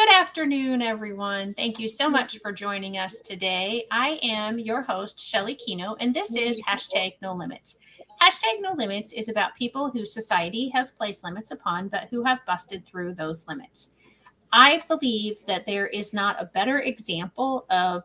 Good afternoon, everyone. Thank you so much for joining us today. I am your host, Shelly Kino, and this is #NoLimits. #NoLimits is about people who society has placed limits upon, but who have busted through those limits. I believe that there is not a better example of,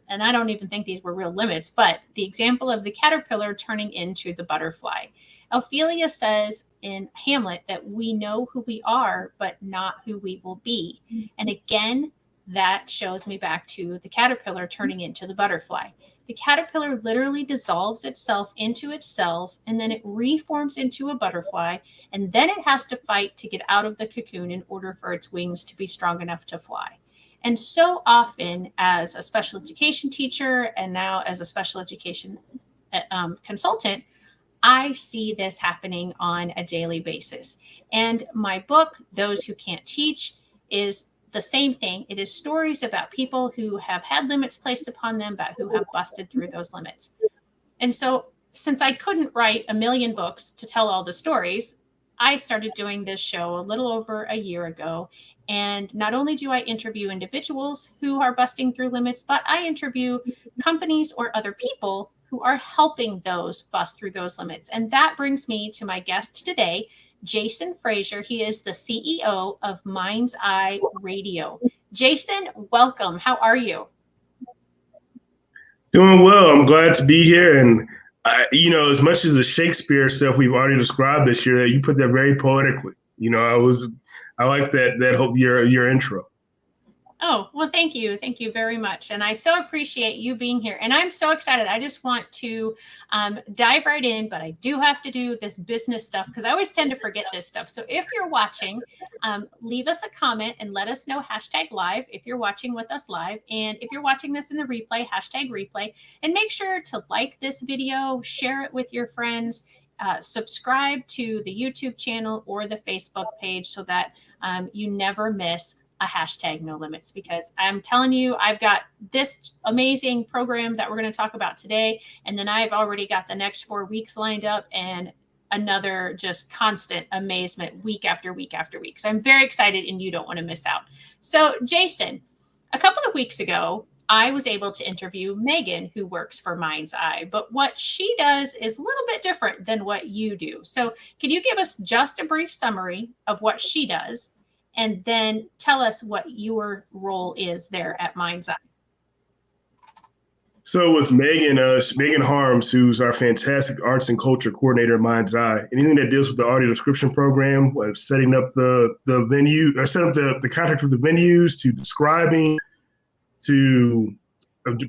and I don't even think these were real limits, but the example of the caterpillar turning into the butterfly. Ophelia says in Hamlet that we know who we are, but not who we will be. And again, that shows me back to the caterpillar turning into the butterfly. The caterpillar literally dissolves itself into its cells, and then it reforms into a butterfly, and then it has to fight to get out of the cocoon in order for its wings to be strong enough to fly. And so often, as a special education teacher and now as a special education consultant, I see this happening on a daily basis. And my book, Those Who Can't Teach, is the same thing. It is stories about people who have had limits placed upon them, but who have busted through those limits. And so, since I couldn't write a million books to tell all the stories, I started doing this show a little over a year ago. And not only do I interview individuals who are busting through limits, but I interview companies or other people who are helping those bust through those limits. And that brings me to my guest today, Jason Frazier. He is the CEO of MindsEye Radio. Jason, welcome. How are you? Doing well. I'm glad to be here. And, as much as the Shakespeare stuff we've already described this year, you put that very poetically. I like that hope your intro. Oh, well, thank you. Thank you very much. And I so appreciate you being here. And I'm so excited. I just want to dive right in, but I do have to do this business stuff because I always tend to forget this stuff. So if you're watching, leave us a comment and let us know #live if you're watching with us live. And if you're watching this in the replay, #replay. And make sure to like this video, share it with your friends, subscribe to the YouTube channel or the Facebook page so that you never miss a #NoLimits, because I'm telling you, I've got this amazing program that we're going to talk about today. And then I've already got the next 4 weeks lined up and another just constant amazement week after week after week. So I'm very excited and you don't want to miss out. So Jason, a couple of weeks ago, I was able to interview Megan, who works for MindsEye, but what she does is a little bit different than what you do. So can you give us just a brief summary of what she does? And then tell us what your role is there at MindsEye. So with Megan Harms, who's our fantastic arts and culture coordinator at MindsEye, anything that deals with the audio description program, setting up the venue, or setting up the contract with the venues, to describing, to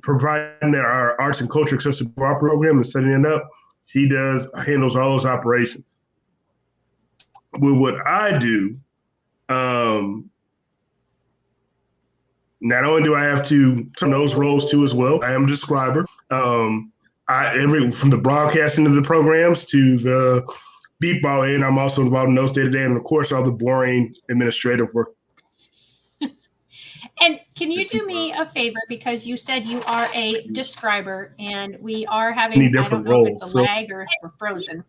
providing our arts and culture accessible art program and setting it up, she handles all those operations. With what I do, not only do I have to turn those roles too as well, I am a describer. From the broadcasting of the programs to the beatball end, I'm also involved in those day to day, and of course all the boring administrative work. And can you do me a favor, because you said you are a describer, and we are having, I don't know if it's a lag or if we're frozen.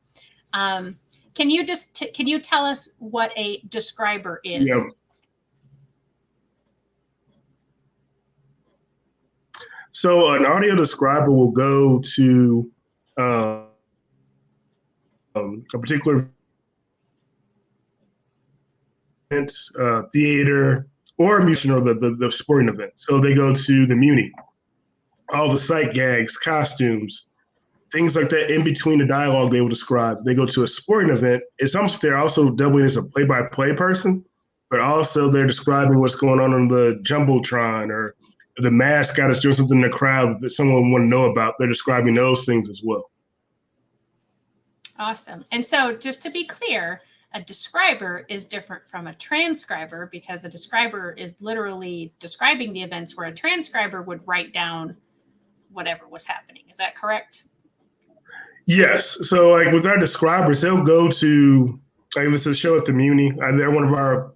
Can you tell us what a describer is? Yeah. So an audio describer will go to a particular event, theater, or a music, or the sporting event. So they go to the Muni, all the sight gags, costumes, things like that in between the dialogue they will describe. They go to a sporting event. It's almost they're also doubling as a play-by-play person, but also they're describing what's going on the Jumbotron, or the mascot is doing something in the crowd that someone want to know about. They're describing those things as well. Awesome. And so just to be clear, a describer is different from a transcriber, because a describer is literally describing the events, where a transcriber would write down whatever was happening. Is that correct? Yes. So like with our describers, they'll go to, like if it's a show at the Muni, they're one of our,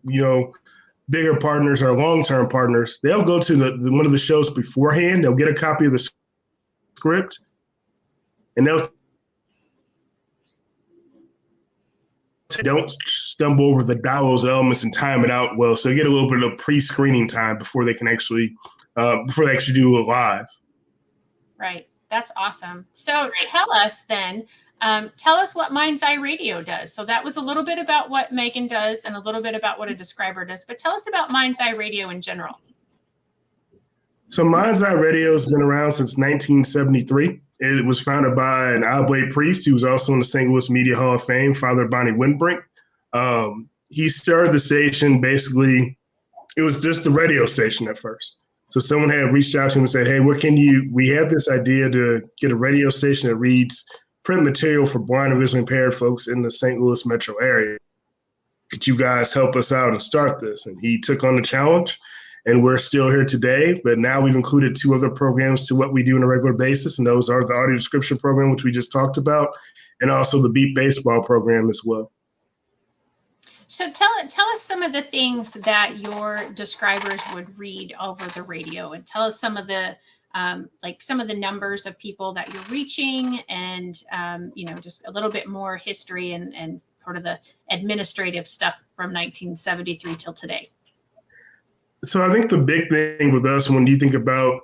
bigger partners, our long-term partners. They'll go to one of the shows beforehand. They'll get a copy of the script, and they'll don't stumble over the dials elements and time it out well. So they get a little bit of pre-screening time before they can actually do it live. Right. That's awesome. So tell us then, tell us what MindsEye Radio does. So that was a little bit about what Megan does and a little bit about what a describer does, but tell us about MindsEye Radio in general. So MindsEye Radio has been around since 1973. It was founded by an oblate priest who was also in the St. Louis Media Hall of Fame, Father Bonnie Windbrink. He started the station basically, it was just a radio station at first. So someone had reached out to him and said, hey, we have this idea to get a radio station that reads print material for blind and visually impaired folks in the St. Louis metro area. Could you guys help us out and start this? And he took on the challenge. And we're still here today, but now we've included 2 other programs to what we do on a regular basis, and those are the audio description program, which we just talked about, and also the Beat Baseball program as well. So tell us some of the things that your describers would read over the radio, and tell us some of the some of the numbers of people that you're reaching, and just a little bit more history and sort of the administrative stuff from 1973 till today. So I think the big thing with us when people think about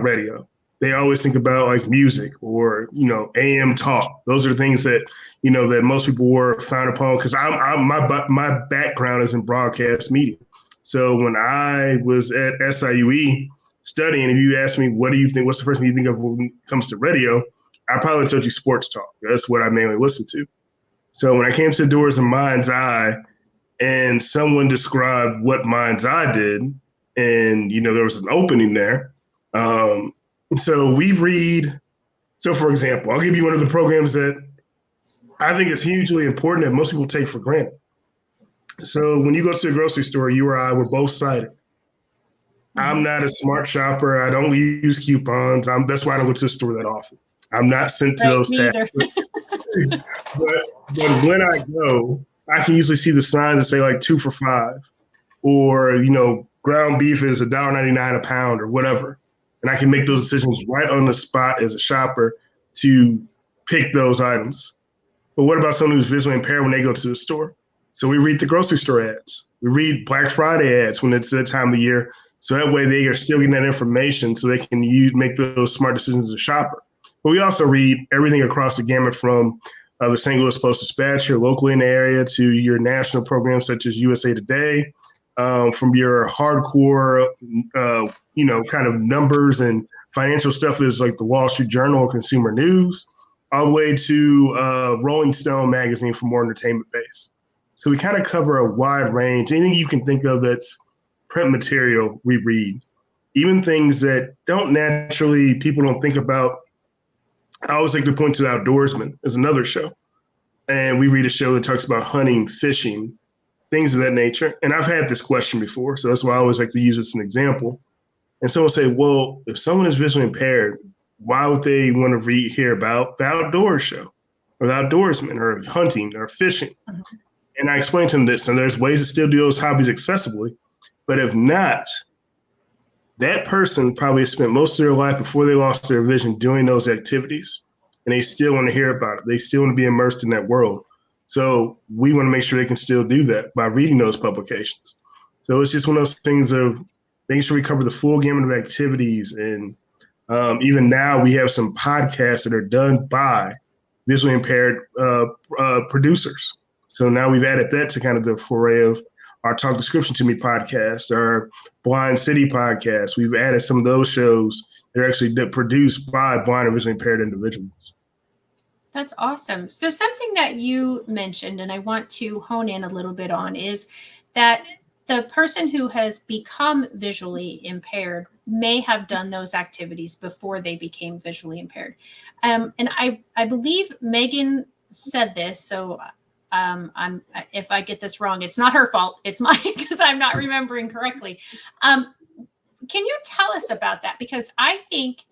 radio, they always think about like music or, AM talk. Those are things that, that most people were frowned upon because my background is in broadcast media. So when I was at SIUE studying, if you ask me, what do you think, what's the first thing you think of when it comes to radio? I probably told you sports talk. That's what I mainly listen to. So when I came to the doors of MindsEye, and someone described what MindsEye did, and there was an opening there. So we read. So for example, I'll give you one of the programs that I think is hugely important that most people take for granted. So when you go to the grocery store, you or I were both sighted. I'm not a smart shopper. I don't use coupons. That's why I don't go to the store that often. I'm not sent to those tabs. but when I go, I can usually see the signs that say like 2 for $5, or ground beef is $1.99 a pound or whatever, and I can make those decisions right on the spot as a shopper to pick those items. But what about someone who's visually impaired when they go to the store? So we read the grocery store ads. We read Black Friday ads when it's that time of year, so that way they are still getting that information so they can make those smart decisions as a shopper. But we also read everything across the gamut from the St. Louis Post-Dispatch, here locally in the area, to your national programs such as USA Today, from your hardcore, kind of numbers and financial stuff is like the Wall Street Journal or Consumer News, all the way to Rolling Stone magazine for more entertainment base. So we kind of cover a wide range. Anything you can think of that's print material, we read. Even things that people don't think about. I always like to point to The Outdoorsman as another show. And we read a show that talks about hunting, fishing, things of that nature. And I've had this question before, so that's why I always like to use this as an example. And someone say, well, if someone is visually impaired, why would they want to hear about the outdoors show or the outdoorsman or hunting or fishing? Mm-hmm. And I explained to them this, and there's ways to still do those hobbies accessibly. But if not, that person probably spent most of their life before they lost their vision doing those activities, and they still want to hear about it. They still want to be immersed in that world. So we want to make sure they can still do that by reading those publications. So it's just one of those things of making sure we cover the full gamut of activities. And even now we have some podcasts that are done by visually impaired producers. So now we've added that to kind of the foray of our Talk Description to Me podcast, our Blind City podcast. We've added some of those shows that are actually produced by blind or visually impaired individuals. That's awesome. So something that you mentioned, and I want to hone in a little bit on, is that the person who has become visually impaired may have done those activities before they became visually impaired. And I believe Megan said this, so if I get this wrong, it's not her fault. It's mine because I'm not remembering correctly. Can you tell us about that? Because I think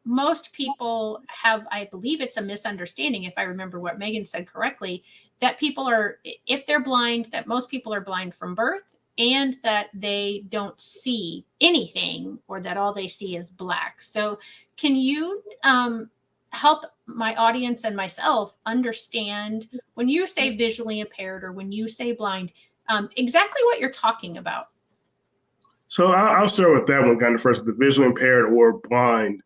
most people have, I believe it's a misunderstanding, if I remember what Megan said correctly, that people are, if they're blind, that most people are blind from birth, and that they don't see anything, or that all they see is black. So can you help my audience and myself understand when you say visually impaired or when you say blind, exactly what you're talking about. So I'll start with that one kind of first, the visually impaired or blind.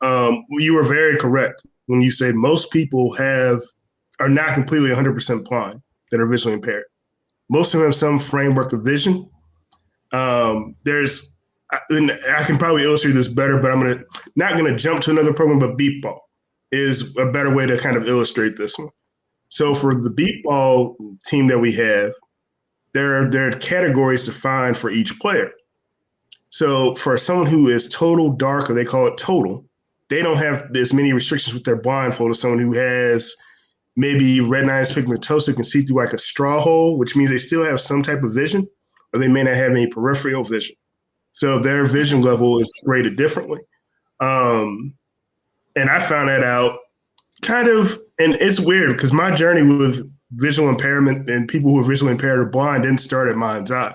You were very correct when you said most people are not completely 100% blind that are visually impaired. Most of them have some framework of vision. And I can probably illustrate this better, but I'm not gonna jump to another program, but beep ball is a better way to kind of illustrate this one. So for the beep ball team that we have, there are categories defined for each player. So for someone who is total dark, or they call it total, they don't have as many restrictions with their blindfold as someone who has maybe retinitis pigmentosa, can see through like a straw hole, which means they still have some type of vision, or they may not have any peripheral vision. So their vision level is rated differently. And I found that out kind of, and it's weird because my journey with visual impairment and people who are visually impaired or blind didn't start at MindsEye.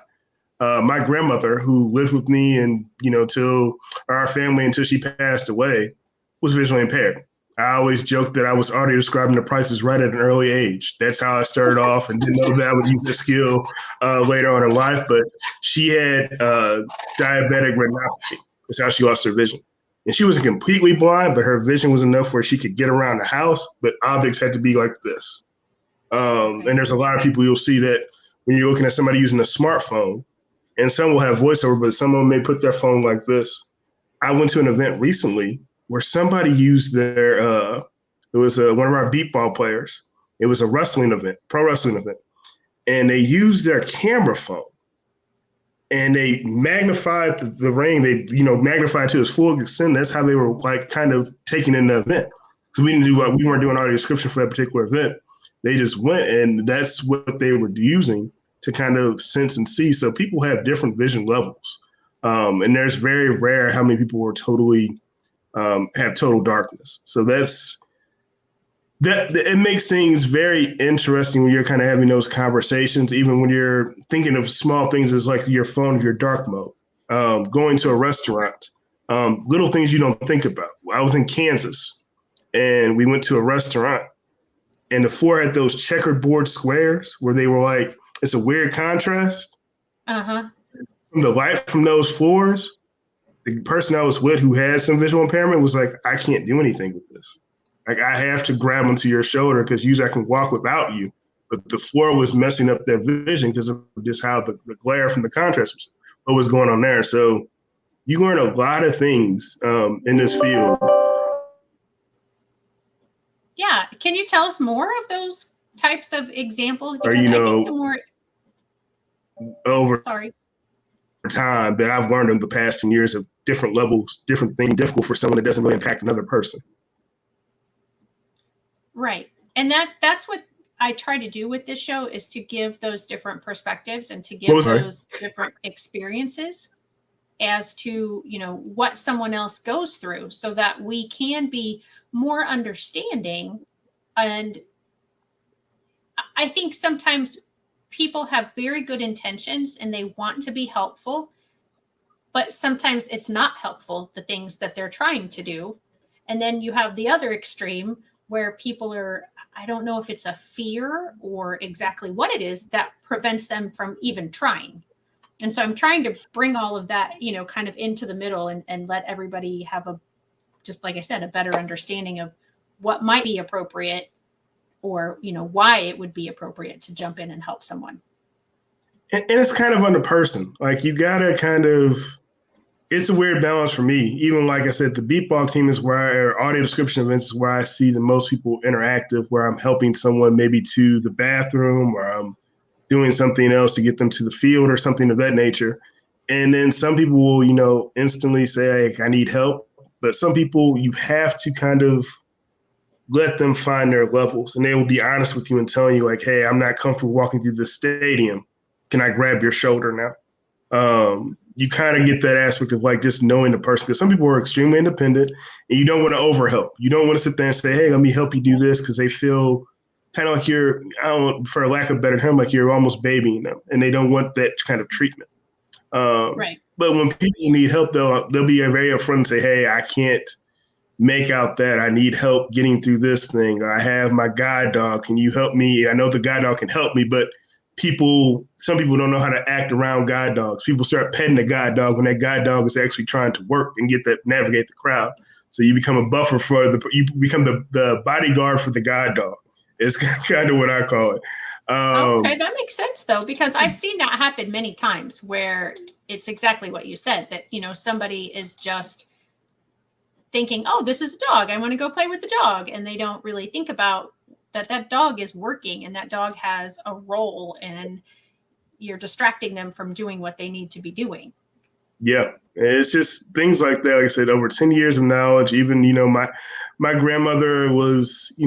My grandmother, who lived with me and, till our family until she passed away, was visually impaired. I always joked that I was already describing the prices right at an early age. That's how I started off, and didn't know that I would use this skill later on in life. But she had diabetic retinopathy. That's how she lost her vision. And she wasn't completely blind, but her vision was enough where she could get around the house, but objects had to be like this. And there's a lot of people you'll see that when you're looking at somebody using a smartphone, and some will have voiceover, but some of them may put their phone like this. I went to an event recently where somebody used it was one of our beep ball players. It was a wrestling event, pro wrestling event. And they used their camera phone and they magnified the ring. They, magnified to its full extent. That's how they were like kind of taking in the event. So we weren't doing audio description for that particular event. They just went, and that's what they were using to kind of sense and see. So people have different vision levels. And there's very rare how many people were totally have total darkness. So it makes things very interesting when you're kind of having those conversations, even when you're thinking of small things as like your phone, your dark mode, going to a restaurant, little things you don't think about. I was in Kansas and we went to a restaurant and the floor had those checkered board squares where they were like, it's a weird contrast. Uh-huh. From the light from those floors, the person I was with who had some visual impairment was like, I can't do anything with this. Like, I have to grab onto your shoulder because usually I can walk without you. But the floor was messing up their vision because of just how the glare from the contrast was, what was going on there. So you learn a lot of things in this field. Yeah. Can you tell us more of those types of examples? Because I think the more over sorry. time that I've learned in the past 10 years of different levels, different things difficult for someone that doesn't really impact another person. Right. And that's what I try to do with this show, is to give those different perspectives and to give those different experiences as to, what someone else goes through, so that we can be more understanding. And I think sometimes people have very good intentions and they want to be helpful, but sometimes it's not helpful, the things that they're trying to do. And then you have the other extreme where people are, I don't know if it's a fear or exactly what it is that prevents them from even trying. And so I'm trying to bring all of that, kind of into the middle and let everybody have just like I said, a better understanding of what might be appropriate, or, why it would be appropriate to jump in and help someone. And it's kind of on the person. Like, you gotta it's a weird balance for me. Even like I said, the beep ball team is where audio description events is where I see the most people interactive, where I'm helping someone maybe to the bathroom, or I'm doing something else to get them to the field or something of that nature. And then some people will, instantly say, hey, I need help. But some people, you have to kind of let them find their levels, and they will be honest with you and telling you like, hey, I'm not comfortable walking through the stadium. Can I grab your shoulder now? You kind of get that aspect of like just knowing the person, because some people are extremely independent and you don't want to overhelp. You don't want to sit there and say, hey, let me help you do this, because they feel kind of like you're, for lack of a better term, like you're almost babying them, and they don't want that kind of treatment. Right. But when people need help, they'll be very upfront and say, hey, I can't make out that I need help getting through this thing. I have my guide dog. Can you help me? I know the guide dog can help me, but some people don't know how to act around guide dogs. People start petting the guide dog when that guide dog is actually trying to work and navigate the crowd. So you become a buffer you become the bodyguard for the guide dog. It's kind of what I call it. Okay, that makes sense though, because I've seen that happen many times where it's exactly what you said, that, somebody is just thinking, oh, this is a dog, I want to go play with the dog. And they don't really think about that dog is working and that dog has a role, and you're distracting them from doing what they need to be doing. Yeah, it's just things like that. Like I said, over 10 years of knowledge. Even, my grandmother was,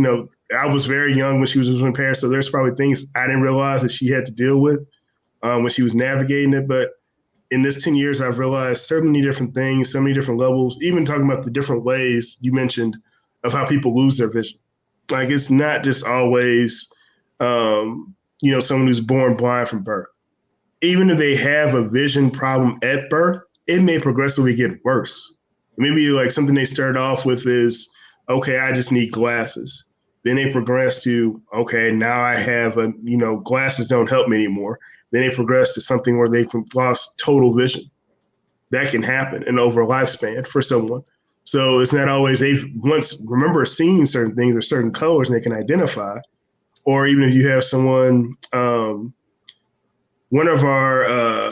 I was very young when she was impaired. So there's probably things I didn't realize that she had to deal with when she was navigating it. But in this 10 years, I've realized so many different things, so many different levels, even talking about the different ways you mentioned of how people lose their vision. Like, it's not just always, someone who's born blind from birth. Even if they have a vision problem at birth, it may progressively get worse. Maybe like something they start off with is, okay, I just need glasses. Then they progress to, okay, now I have glasses don't help me anymore. Then they progress to something where they've lost total vision. That can happen in over a lifespan for someone. So it's not always they've once remember seeing certain things or certain colors and they can identify. Or even if you have someone, one of our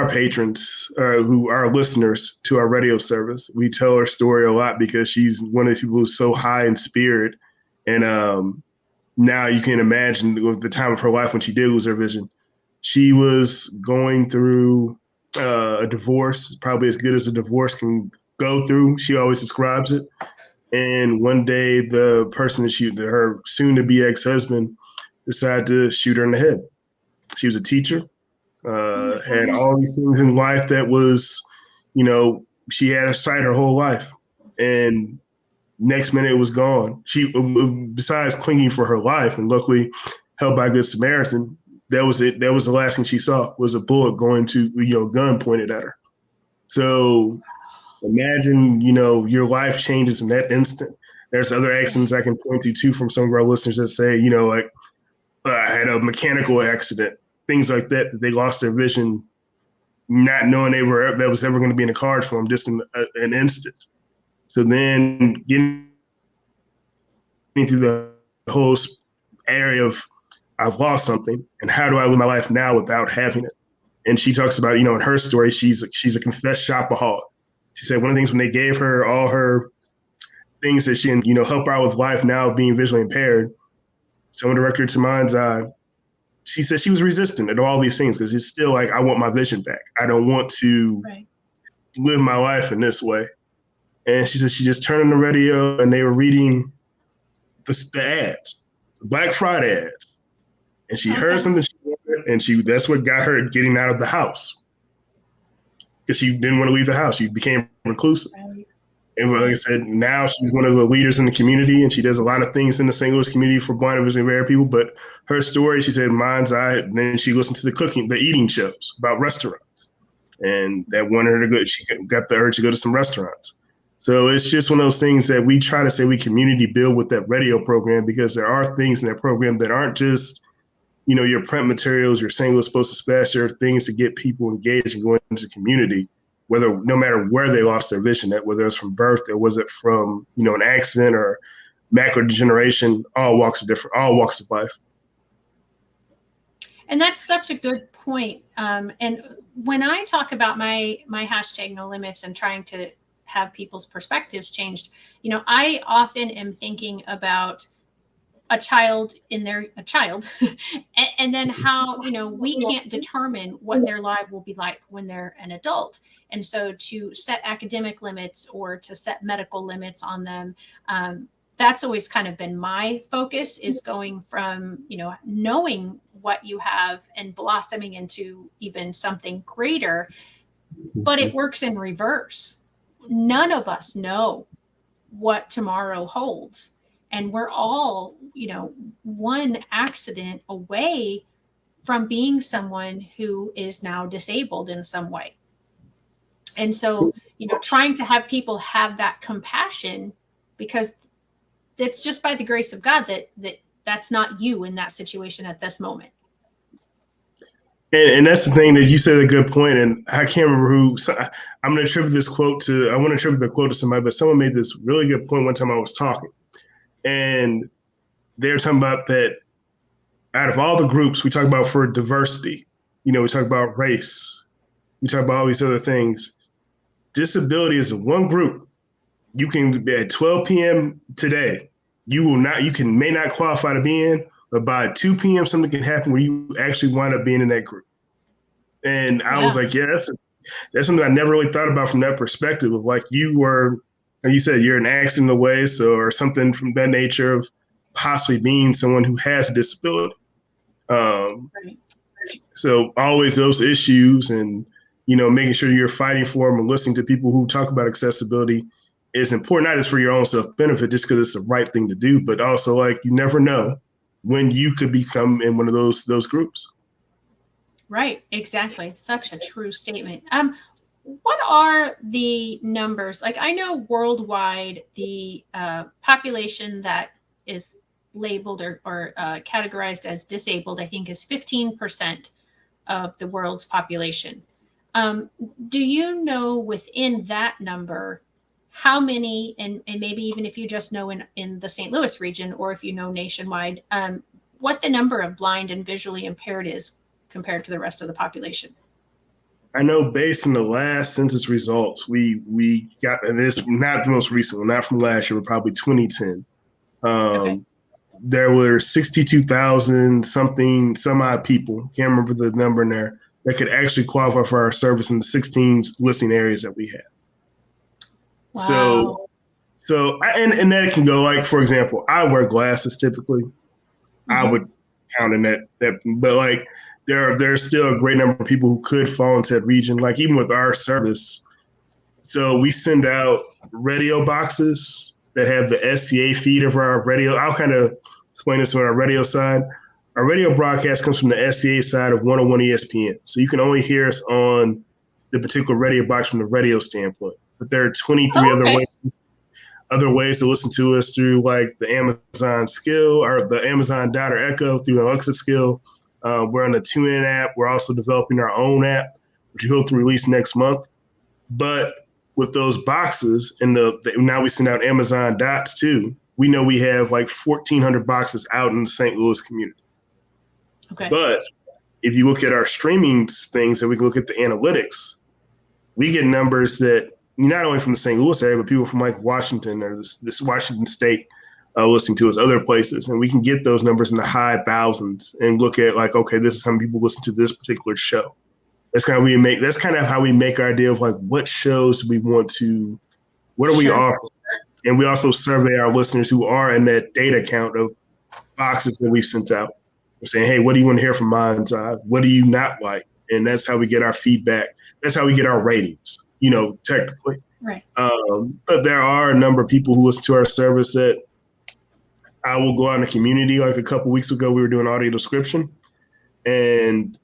patrons who are listeners to our radio service, we tell her story a lot because she's one of the people who's so high in spirit. And now you can imagine with the time of her life when she did lose her vision, she was going through a divorce, probably as good as a divorce can go through. She always describes it. And one day the person that her soon to be ex-husband decided to shoot her in the head. She was a teacher, had all these things in life that was, she had a sight her whole life. And next minute it was gone. She, besides clinging for her life and luckily helped by a Good Samaritan, that was it. That was the last thing she saw was a bullet going to, gun pointed at her. So imagine, your life changes in that instant. There's other accidents I can point to too from some of our listeners that say, I had a mechanical accident, things like that they lost their vision, not knowing that was ever going to be in the cards for them, just in an instant. So then getting into the whole area of I've lost something, and how do I live my life now without having it? And she talks about, in her story, she's a confessed shopaholic. She said one of the things when they gave her all her things that she can, help her out with life now being visually impaired, someone directed to MindsEye, she said she was resistant to all these things because it's still like, I want my vision back. I don't want to live my life in this way. And she said she just turned on the radio and they were reading the ads, the Black Friday ads. And she heard something she wanted, and that's what got her getting out of the house. Because she didn't want to leave the house. She became reclusive. And like I said, now she's one of the leaders in the community, and she does a lot of things in the St. Louis community for blind and visually impaired people. But her story, she said, MindsEye, and then she listened to the eating shows about restaurants. And that wanted her to go, she got the urge to go to some restaurants. So it's just one of those things that we try to say we community build with that radio program, because there are things in that program that aren't just, your print materials, your St. Louis Post-Dispatch, there are things to get people engaged and going into the community, no matter where they lost their vision, whether it's from birth or was it from, an accident or macular degeneration, all walks of life. And that's such a good point. And when I talk about my hashtag no limits and trying to have people's perspectives changed, I often am thinking about a child and then how, we can't determine what their life will be like when they're an adult. And so to set academic limits or to set medical limits on them, that's always kind of been my focus, is going from, knowing what you have and blossoming into even something greater. But it works in reverse. None of us know what tomorrow holds. And we're all, one accident away from being someone who is now disabled in some way. And so, trying to have people have that compassion, because it's just by the grace of God that's not you in that situation at this moment. And that's the thing that you said a good point, and I can't remember who. So I'm going to attribute this quote to. I want to attribute the quote to somebody, but someone made this really good point one time I was talking, and they're talking about that. Out of all the groups we talk about for diversity, we talk about race, we talk about all these other things. Disability is the one group you can be at 12 p.m. today. You may not qualify to be in, but by 2 p.m. something can happen where you actually wind up being in that group. And I was like, yeah, that's something I never really thought about from that perspective of like you said, you're an accident away, or something from that nature of possibly being someone who has a disability. So always those issues and, making sure you're fighting for them and listening to people who talk about accessibility is important, not just for your own self-benefit, just because it's the right thing to do, but also like you never know when you could become in one of those groups. Right, exactly. Such a true statement. What are the numbers? Like I know worldwide, the population that is labeled or categorized as disabled, I think is 15% of the world's population. Do you know within that number how many, and maybe even if you just know in the St. Louis region, or if you know nationwide, what the number of blind and visually impaired is compared to the rest of the population? I know based on the last census results, we got, and this not the most recent one, not from last year, but probably 2010. Okay. There were 62,000 some odd people, can't remember the number in there, that could actually qualify for our service in the 16 listing areas that we have. Wow. So and that can go like, for example, I wear glasses typically. Mm-hmm. I would count in that, but like there's still a great number of people who could fall into that region. Like even with our service, so we send out radio boxes that have the SCA feed of our radio. I'll kind of explain this on our radio side. Our radio broadcast comes from the SCA side of 101 ESPN. So you can only hear us on the particular radio box from the radio standpoint. But there are 23 other ways to listen to us through like the Amazon skill or the Amazon Dot or Echo through an Alexa skill. We're on the TuneIn app. We're also developing our own app, which we hope to release next month. But with those boxes and now we send out Amazon Dots too, we know we have like 1,400 boxes out in the St. Louis community. Okay. But if you look at our streaming things and we can look at the analytics, we get numbers that not only from the St. Louis area, but people from like Washington or this Washington State listening to us, other places. And we can get those numbers in the high thousands and look at like, okay, this is how many people listen to this particular show. That's kind of how we make our idea of like what shows we want to, what are we offering? And we also survey our listeners who are in that data count of boxes that we've sent out. We're saying, hey, what do you want to hear from MindsEye? What do you not like? And that's how we get our feedback. That's how we get our ratings, technically. Right. But there are a number of people who listen to our service that I will go out in the community. Like a couple weeks ago, we were doing audio description, and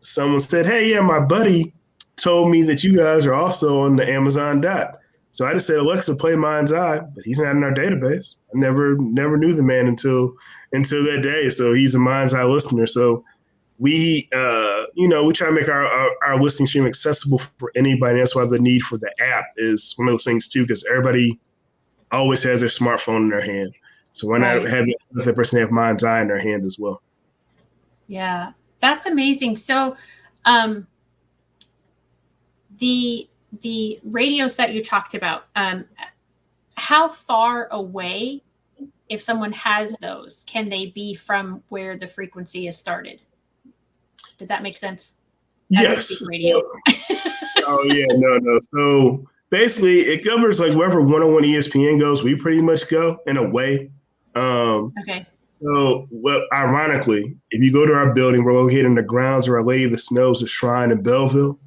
someone said, hey, yeah, my buddy told me that you guys are also on the Amazon Dot. So I just said, Alexa, play MindsEye, but he's not in our database. I never knew the man until that day. So he's a MindsEye listener. So we try to make our listening stream accessible for anybody. That's why the need for the app is one of those things too, because everybody always has their smartphone in their hand. So why not have that person have MindsEye in their hand as well? Yeah, that's amazing. So the radios that you talked about, how far away, if someone has those, can they be from where the frequency is started? Did that make sense? Yes. Oh yeah, no. So basically it covers like wherever 101 ESPN goes, we pretty much go in a way. Okay. So, ironically, if you go to our building, we're located in the grounds of Our Lady of the Snows, a shrine in Belleville.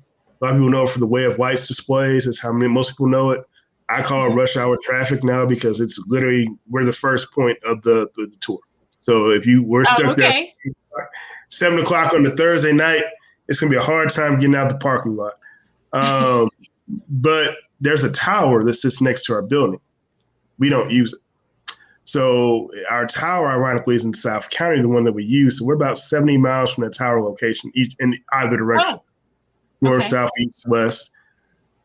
A lot of people know it for the Way of Lights displays. That's how most people know it. I call it rush hour traffic now because it's literally, we're the first point of the tour. So if we're stuck there 7 o'clock on the Thursday night, it's going to be a hard time getting out the parking lot. But there's a tower that sits next to our building. We don't use it. So our tower, ironically, is in South County, the one that we use. So we're about 70 miles from the tower location, each in either direction, north, south, east, west.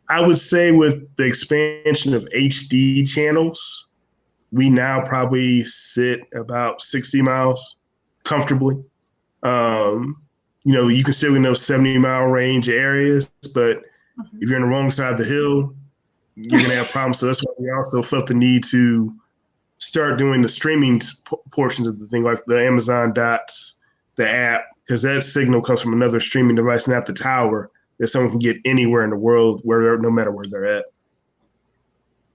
I would say with the expansion of HD channels, we now probably sit about 60 miles comfortably. You can still in those 70-mile range areas, but if you're on the wrong side of the hill, you're going to have problems. So that's why we also felt the need to start doing the streaming portions of the thing, like the Amazon Dots, the app, because that signal comes from another streaming device, not the tower, that someone can get anywhere in the world, no matter where they're at.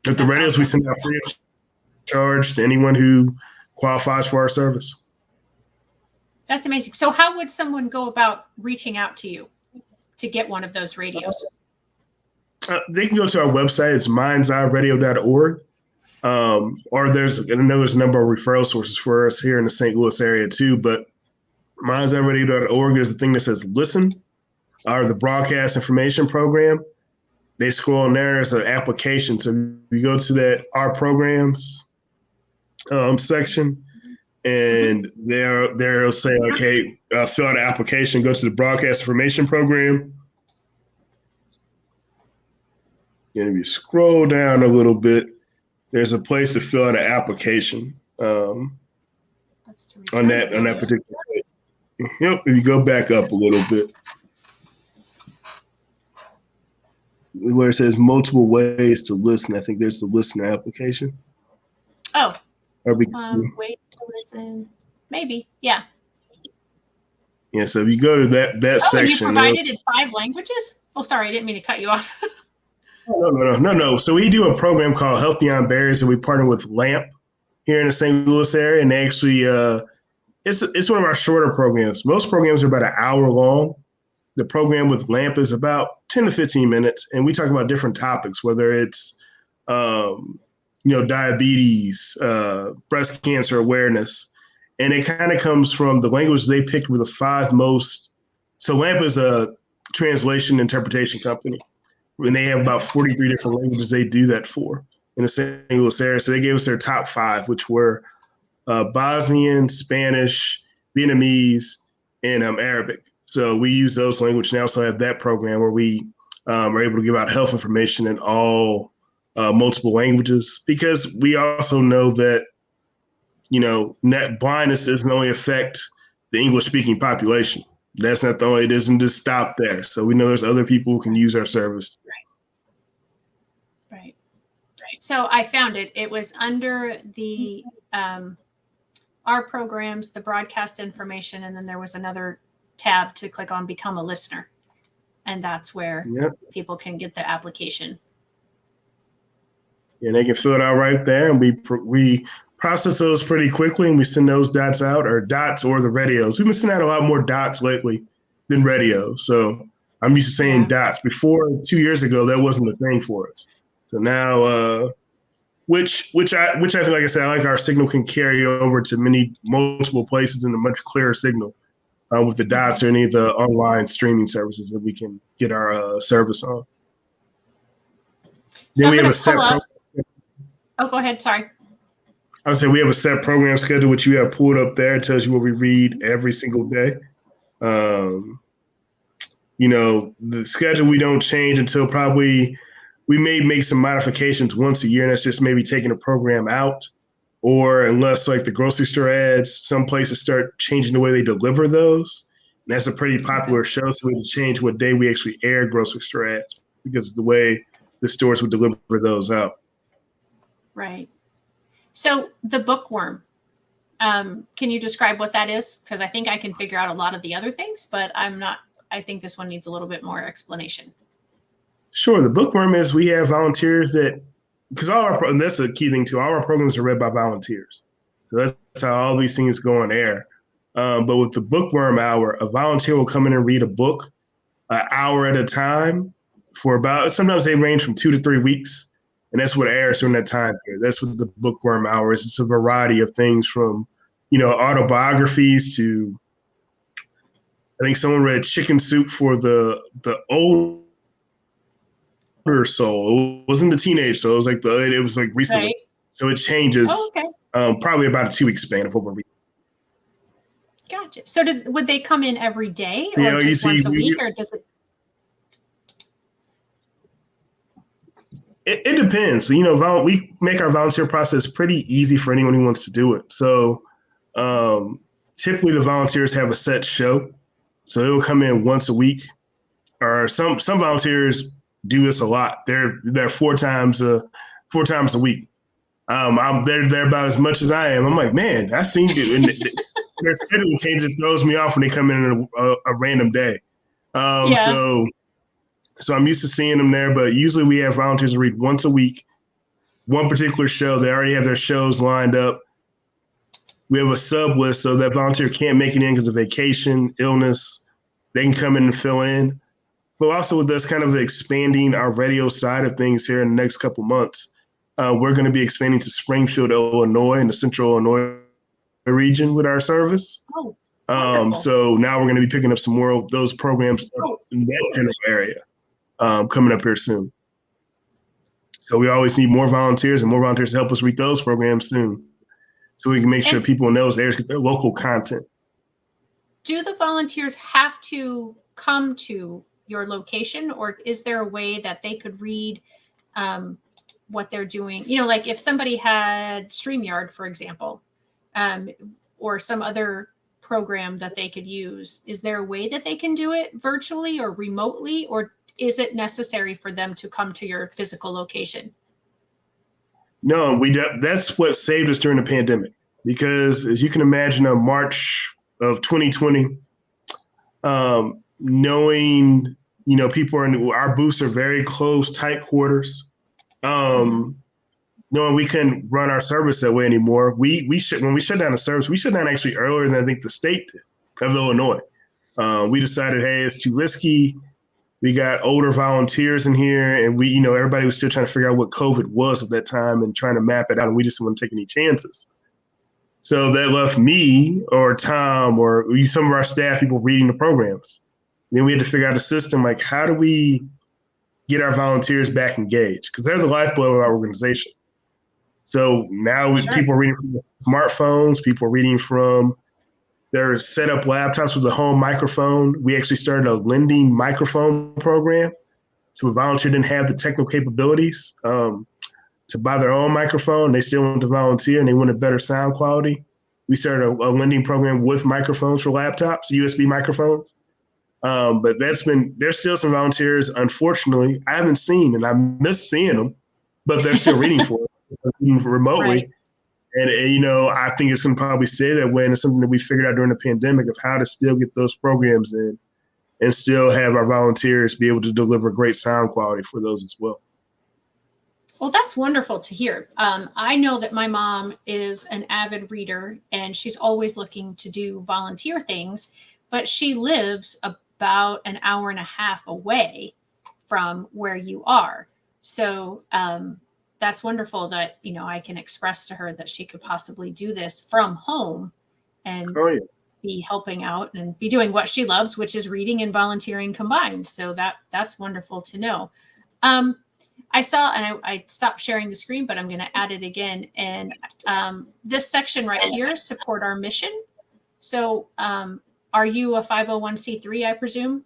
But the radios we send out free of charge to anyone who qualifies for our service. That's amazing. So how would someone go about reaching out to you to get one of those radios? They can go to our website. It's MindsEyeRadio.org. Or there's a number of referral sources for us here in the St. Louis area too. But MindsEyeRadio.org is the thing that says listen, or the broadcast information program. They scroll in there as an application. So you go to that our programs section, and they'll say, okay, fill out an application, go to the broadcast information program. And if you scroll down a little bit, there's a place to fill out an application on that particular page. Yep, if you go back up a little bit, where it says multiple ways to listen, I think there's the listener application. Oh, wait to listen. Maybe, yeah. Yeah, so if you go to that section. And you provided in 5 languages? Oh, sorry, I didn't mean to cut you off. No. So we do a program called Health Beyond Barriers, and we partner with LAMP here in the St. Louis area. And they actually, it's one of our shorter programs. Most programs are about an hour long. The program with LAMP is about 10 to 15 minutes, and we talk about different topics, whether it's, diabetes, breast cancer awareness. And it kind of comes from the language they picked were the 5 most. So LAMP is a translation interpretation company, and they have about 43 different languages they do that for in the St. Louis area. So they gave us their top 5, which were Bosnian, Spanish, Vietnamese, and Arabic. So we use those languages. And I also have that program where we are able to give out health information in all multiple languages, because we also know that, net blindness doesn't only affect the English-speaking population. That's not the only, it doesn't just stop there. So we know there's other people who can use our service. Right. So I found it. It was under the our programs, the broadcast information, and then there was another tab to click on Become a Listener. And that's where people can get the application. And they can fill it out right there. And we process those pretty quickly, and we send those dots out, or the radios. We've been sending out a lot more dots lately than radios. So I'm used to saying dots. Before 2 years ago, that wasn't a thing for us. So now, which I think, like I said, I like our signal can carry over to multiple places in a much clearer signal with the dots or any of the online streaming services that we can get our service on. So then we have a set program. Oh, go ahead. Sorry. I would say we have a set program schedule, which you have pulled up there. It tells you what we read every single day. The schedule we don't change until probably we may make some modifications once a year, and that's just maybe taking a program out, or unless like the grocery store ads, some places start changing the way they deliver those. And that's a pretty popular show, so we have to change what day we actually air grocery store ads because of the way the stores would deliver those out. Right. So the Bookworm, can you describe what that is? Because I think I can figure out a lot of the other things, but I think this one needs a little bit more explanation. Sure. The Bookworm is we have volunteers because and that's a key thing too, all our programs are read by volunteers. So that's how all these things go on air. But with the Bookworm Hour, a volunteer will come in and read a book an hour at a time for sometimes they range from 2 to 3 weeks. And that's what airs during that time period. That's what the Bookworm Hour is. It's a variety of things from, autobiographies to, I think someone read Chicken Soup for the old. older soul. It wasn't the teenage soul. It was like recently. Right. So it changes Oh, okay. probably about a 2-week span of what we're reading. Gotcha. So would they come in every day You or know, just once a week, or does it? It depends. So, you know, we make our volunteer process pretty easy for anyone who wants to do it. So typically the volunteers have a set show. So they'll come in once a week. Or some volunteers do this a lot. They're 4 times a week. I'm there about as much as I am. I'm like, man, I seen you. And their schedule changes, throws me off when they come in a random day. Yeah. So I'm used to seeing them there, but usually we have volunteers read once a week, one particular show. They already have their shows lined up. We have a sub list, so that volunteer can't make it in because of vacation, illness. They can come in and fill in. But also with us kind of expanding our radio side of things here in the next couple months, we're going to be expanding to Springfield, Illinois, in the central Illinois region with our service. Oh, wonderful. So now we're going to be picking up some more of those programs in that general area coming up here soon. So we always need more volunteers and more volunteers to help us read those programs soon, so we can make sure people in those areas get their local content. Do the volunteers have to come to your location, or is there a way that they could read what they're doing? You know, like if somebody had StreamYard, for example, or some other program that they could use, is there a way that they can do it virtually or remotely, or is it necessary for them to come to your physical location? No, that's what saved us during the pandemic, because as you can imagine, in March of 2020, knowing, you know, people are our booths are very close, tight quarters. Knowing we couldn't run our service that way anymore, when we shut down the service, we shut down actually earlier than I think the state of Illinois. We decided, hey, it's too risky. We got older volunteers in here, and we, you know, everybody was still trying to figure out what COVID was at that time and trying to map it out, and we just didn't want to take any chances. So that left me or Tom or some of our staff people reading the programs. Then we had to figure out a system, like, how do we get our volunteers back engaged? Because they're the lifeblood of our organization. So now people are reading from smartphones, people are reading from their set up laptops with a home microphone. We actually started a lending microphone program. So a volunteer didn't have the technical capabilities to buy their own microphone. They still wanted to volunteer and they wanted better sound quality. We started a lending program with microphones for laptops, USB microphones. But there's still some volunteers, unfortunately, I haven't seen, and I miss seeing them, but they're still reading for it remotely. Right. And, you know, I think it's going to probably stay that way. And it's something that we figured out during the pandemic of how to still get those programs in and still have our volunteers be able to deliver great sound quality for those as well. Well, that's wonderful to hear. I know that my mom is an avid reader and she's always looking to do volunteer things, but she lives about an hour and a half away from where you are. So that's wonderful that, you know, I can express to her that she could possibly do this from home and be helping out and be doing what she loves, which is reading and volunteering combined. So that's wonderful to know. I saw, and I stopped sharing the screen, but I'm going to add it again. And this section right here, support our mission. So are you a 501c3, I presume?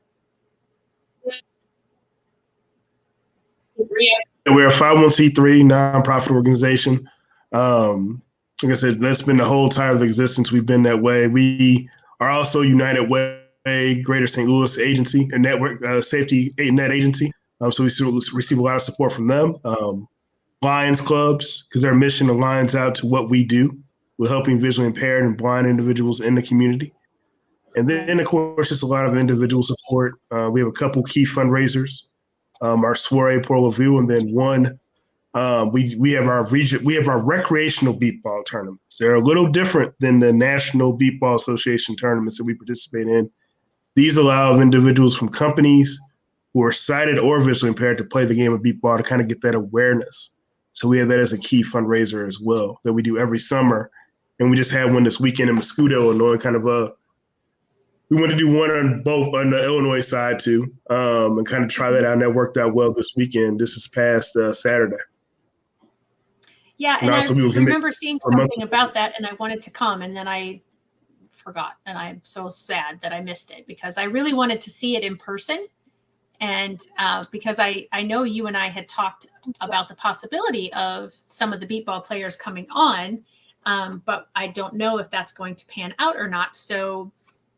We're a 501c3 nonprofit organization. Like I said, that's been the whole time of existence. We've been that way. We are also United Way, Greater St. Louis agency, a network safety net agency. So we receive a lot of support from them. Lions clubs, because their mission aligns out to what we do with helping visually impaired and blind individuals in the community. And then, of course, just a lot of individual support. We have a couple key fundraisers. Our soiree pour la vue, and then we have our recreational beatball tournaments. They're a little different than the National Beatball Association tournaments that we participate in. These allow individuals from companies who are sighted or visually impaired to play the game of beatball to kind of get that awareness. So we have that as a key fundraiser as well that we do every summer. And we just had one this weekend in Muscoda, Illinois, kind of we wanted to do one on both on the Illinois side too, and kind of try that out. And that worked out well this weekend. This is past Saturday. Yeah, and I remember seeing something about that, and I wanted to come, and then I forgot, and I'm so sad that I missed it because I really wanted to see it in person. And because I know you and I had talked about the possibility of some of the beatball players coming on, but I don't know if that's going to pan out or not. So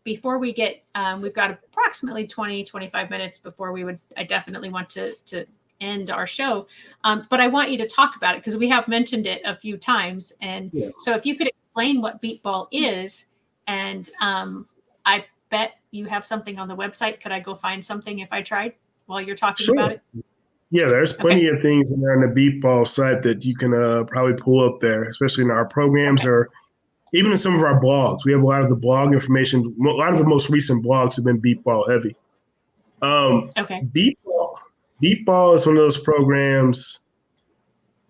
before we get, we've got approximately 20, 25 minutes before I definitely want to end our show. But I want you to talk about it because we have mentioned it a few times. And so if you could explain what beatball is, and I bet you have something on the website. Could I go find something if I tried while you're talking about it? Yeah, there's plenty of things in there on the beatball site that you can probably pull up there, especially in our programs or even in some of our blogs. We have a lot of the blog information. A lot of the most recent blogs have been beatball heavy. Beatball is one of those programs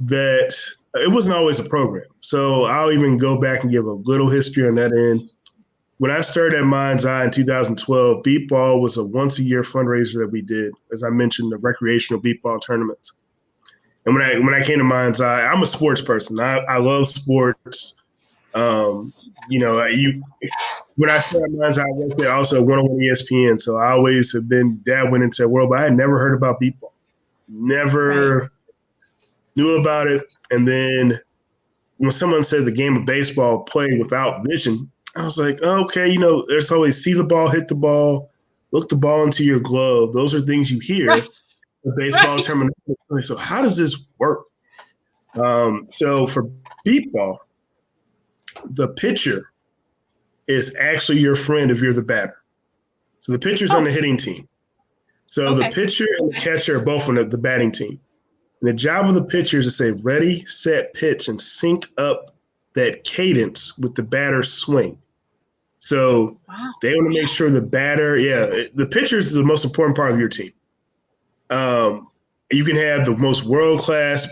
that it wasn't always a program. So I'll even go back and give a little history on that end. When I started at MindsEye in 2012, beatball was a once-a-year fundraiser that we did, as I mentioned, the recreational beatball tournaments. And when I came to MindsEye, I'm a sports person. I love sports. When I started MindsEye, I worked there also 101 ESPN, so I always have been dabbling into that world, but I had never heard about beatball. Never knew about it. And then when someone said the game of baseball played without vision, I was like, okay, there's always see the ball, hit the ball, look the ball into your glove. Those are things you hear. The baseball terminology. So how does this work? So for beatball, the pitcher is actually your friend if you're the batter. So the pitcher's on the hitting team. So the pitcher and the catcher are both on the batting team. And the job of the pitcher is to say, ready, set, pitch, and sync up that cadence with the batter's swing. So they want to make sure the batter, the pitcher is the most important part of your team. You can have the most world-class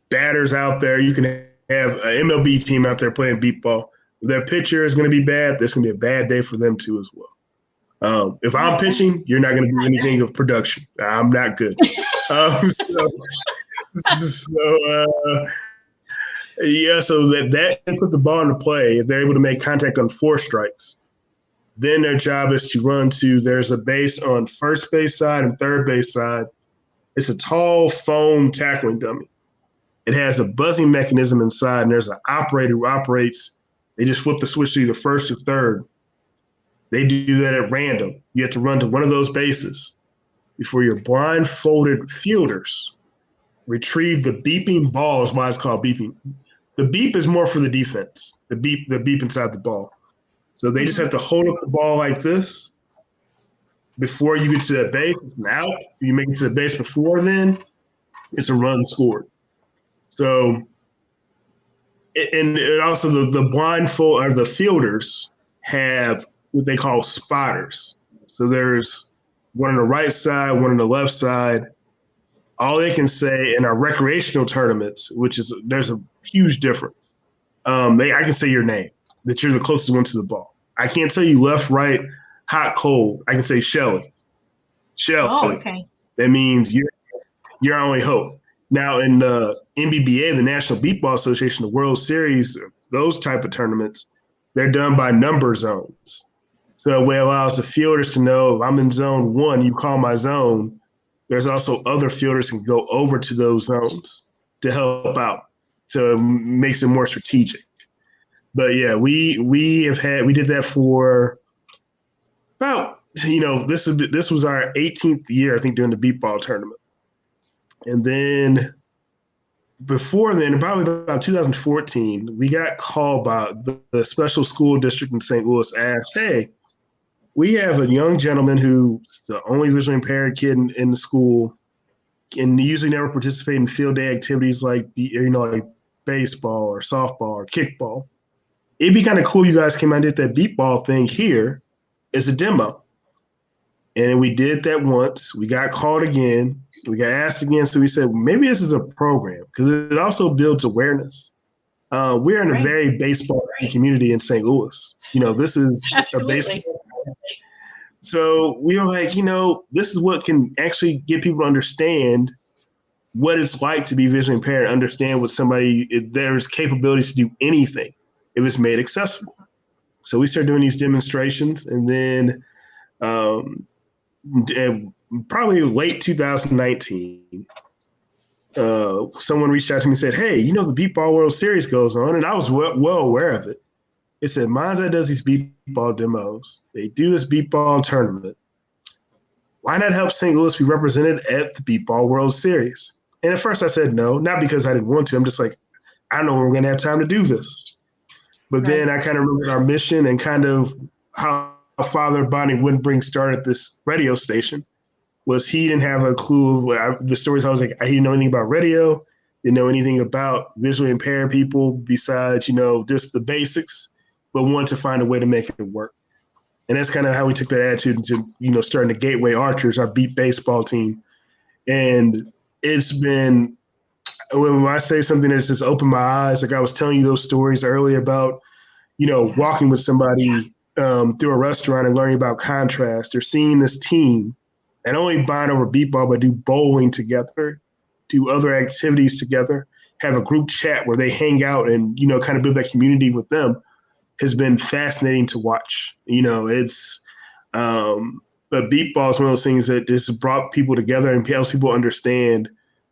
batters out there. You can have an MLB team out there playing beatball. If their pitcher is going to be bad, that's going to be a bad day for them too as well. If I'm pitching, you're not going to do anything of production. I'm not good. So that put the ball into play. If they're able to make contact on 4 strikes, then their job is to run there's a base on first base side and third base side. It's a tall foam tackling dummy. It has a buzzing mechanism inside, and there's an operator who operates. They just flip the switch to either first or third. They do that at random. You have to run to one of those bases before your blindfolded fielders retrieve the beeping ball, is why it's called beeping. The beep is more for the defense, the beep inside the ball. So they just have to hold up the ball like this before you get to that base. It's an out. You make it to the base before then, it's a run scored. So, and also the blindfold or the fielders have what they call spotters. So there's one on the right side, one on the left side. All they can say in our recreational tournaments, there's a huge difference. I can say your name, that you're the closest one to the ball. I can't tell you left, right, hot, cold. I can say Shelly. Oh, okay. That means you're our only hope. Now in the NBBA, the National Beatball Association, the World Series, those type of tournaments, they're done by number zones. So it allows the fielders to know if I'm in zone 1, you call my zone. There's also other fielders can go over to those zones to help out. So it makes it more strategic. But yeah, we did that for about, this was our 18th year, I think, doing the beatball tournament. And then before then, probably about 2014, we got called by the special school district in St. Louis, asked, hey, we have a young gentleman who's the only visually impaired kid in the school and usually never participate in field day activities like baseball or softball or kickball. It'd be kind of cool you guys came out and did that beatball thing here as a demo. And we did that once. We got called again. We got asked again. So we said, maybe this is a program because it also builds awareness. We're in a very baseball community in St. Louis. This is Absolutely. a baseball. So we were like, this is what can actually get people to understand what it's like to be visually impaired, understand what there's capabilities to do anything if it's made accessible. So we started doing these demonstrations, and then probably late 2019, someone reached out to me and said, hey, the Beat Ball World Series goes on, and I was well aware of it. It said, MindsEye does these beat ball demos. They do this beat ball tournament. Why not help St. Louis be represented at the Beat Ball World Series? And at first I said no, not because I didn't want to. I'm just like, I don't know when we're going to have time to do this. But then I kind of remembered our mission and kind of how Father Bonnie Winbring started this radio station. Was he didn't have a clue of the stories. I was like, he didn't know anything about radio, didn't know anything about visually impaired people besides, just the basics, but wanted to find a way to make it work. And that's kind of how we took that attitude into, starting the Gateway Archers, our beat baseball team. And it's been, when I say something that's just opened my eyes, like I was telling you those stories earlier about, walking with somebody through a restaurant and learning about contrast, or seeing this team not only bond over beat ball, but do bowling together, do other activities together, have a group chat where they hang out and, kind of build that community with them, has been fascinating to watch. It's but beat ball is one of those things that just brought people together and helps people understand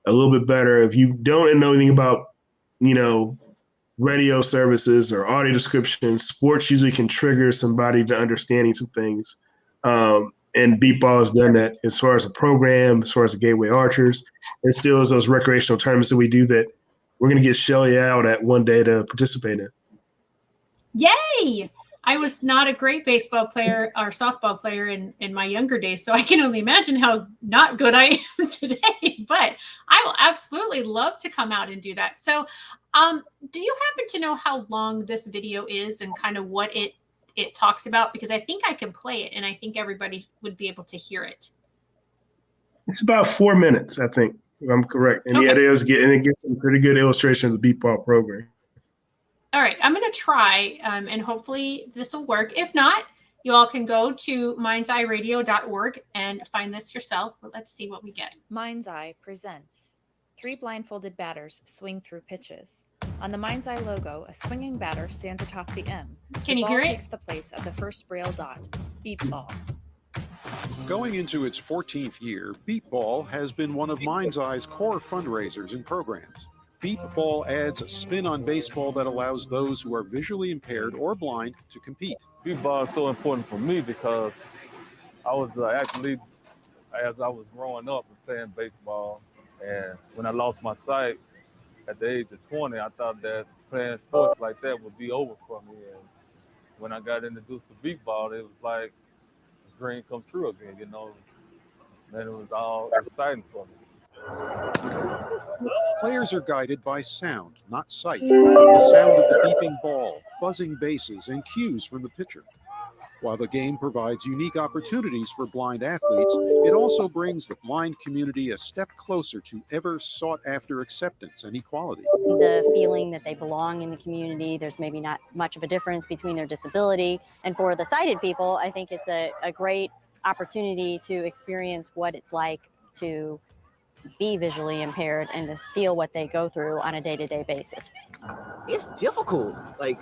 a little bit better. If you don't know anything about, radio services or audio description, sports usually can trigger somebody to understanding some things. And beat ball has done that as far as a program, as far as the Gateway Archers, and still is those recreational tournaments that we do that we're going to get Shelly out at one day to participate in. Yay! I was not a great baseball player or softball player in my younger days, so I can only imagine how not good I am today. But I will absolutely love to come out and do that. So do you happen to know how long this video is and kind of what it talks about? Because I think I can play it and I think everybody would be able to hear it. It's about 4 minutes, I think, if I'm correct. And okay. It gets some pretty good illustration of the beat ball program. All right, I'm going to try, and hopefully this will work. If not, you all can go to mindseyeradio.org and find this yourself. But let's see what we get. MindsEye presents 3 blindfolded batters swing through pitches. On the MindsEye logo, a swinging batter stands atop the M. Can you hear it? The ball takes the place of the first braille dot, beat ball. Going into its 14th year, Beat Ball has been one of MindsEye's core fundraisers and programs. Beat Ball adds a spin on baseball that allows those who are visually impaired or blind to compete. Beat ball is so important for me because I was actually, as I was growing up and playing baseball, and when I lost my sight at the age of 20, I thought that playing sports like that would be over for me. And when I got introduced to beat ball, it was like a dream come true again, it was all exciting for me. Players are guided by sound, not sight. The sound of the beeping ball, buzzing bases, and cues from the pitcher. While the game provides unique opportunities for blind athletes, it also brings the blind community a step closer to ever sought-after acceptance and equality. The feeling that they belong in the community, there's maybe not much of a difference between their disability. And for the sighted people, I think it's a great opportunity to experience what it's like to be visually impaired and to feel what they go through on a day-to-day basis. It's difficult. Like,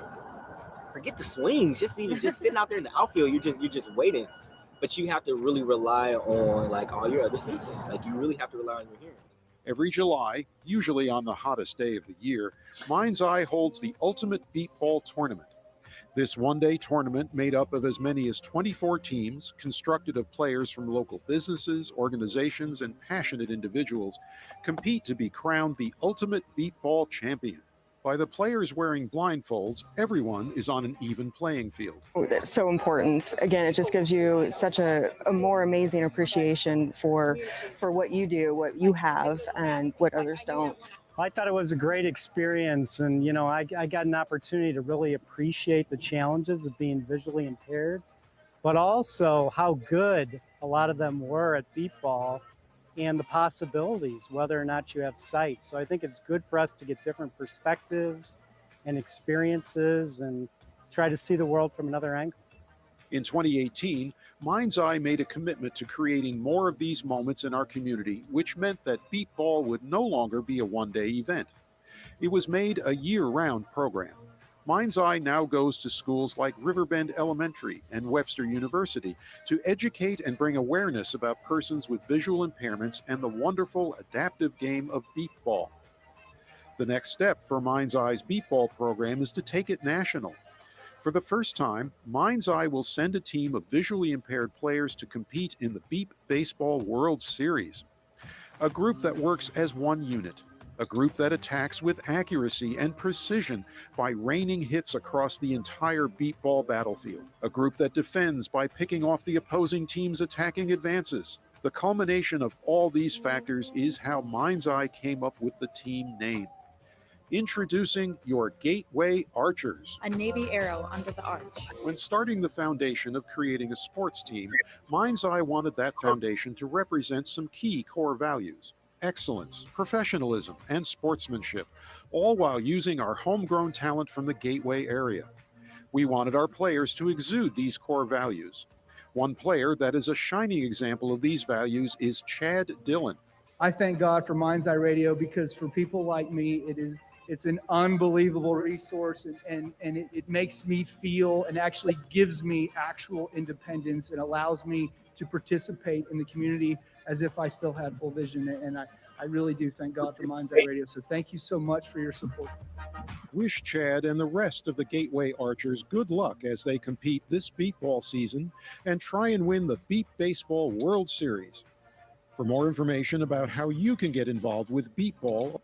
forget the swings. Just sitting out there in the outfield, you're just waiting. But you have to really rely on like all your other senses. Like you really have to rely on your hearing. Every July, usually on the hottest day of the year, MindsEye holds the Ultimate Beat Ball Tournament. This one-day tournament, made up of as many as 24 teams, constructed of players from local businesses, organizations, and passionate individuals, compete to be crowned the Ultimate Beat Ball Champion. By the players wearing blindfolds, everyone is on an even playing field. It's so important. Again, it just gives you such a more amazing appreciation for what you do, what you have, and what others don't. I thought it was a great experience, and I got an opportunity to really appreciate the challenges of being visually impaired, but also how good a lot of them were at beat ball and the possibilities, whether or not you have sight. So I think it's good for us to get different perspectives and experiences and try to see the world from another angle. In 2018, MindsEye made a commitment to creating more of these moments in our community, which meant that beep ball would no longer be a one-day event. It was made a year-round program. MindsEye now goes to schools like Riverbend Elementary and Webster University to educate and bring awareness about persons with visual impairments and the wonderful adaptive game of beep ball. The next step for MindsEye's beep ball program is to take it national. For the first time, MindsEye will send a team of visually impaired players to compete in the Beep Baseball World Series, a group that works as one unit, a group that attacks with accuracy and precision by raining hits across the entire beep ball battlefield, a group that defends by picking off the opposing team's attacking advances. The culmination of all these factors is how MindsEye came up with the team name. Introducing your Gateway Archers, A navy arrow under the arch. when starting the foundation of creating a sports team, MindsEye wanted that foundation to represent some key core values: excellence, professionalism, and sportsmanship, all while using our homegrown talent from the Gateway area. We wanted our players to exude these core values. One player that is a shining example of these values is Chad Dillon. I thank God for MindsEye Radio, because for people like me, it's an unbelievable resource, and it makes me feel and actually gives me actual independence and allows me to participate in the community as if I still had full vision. And I really do thank God for MindsEye Radio. So thank you so much for your support. Wish Chad and the rest of the Gateway Archers good luck as they compete this beep ball season and try and win the Beep Baseball World Series. For more information about how you can get involved with beep ball,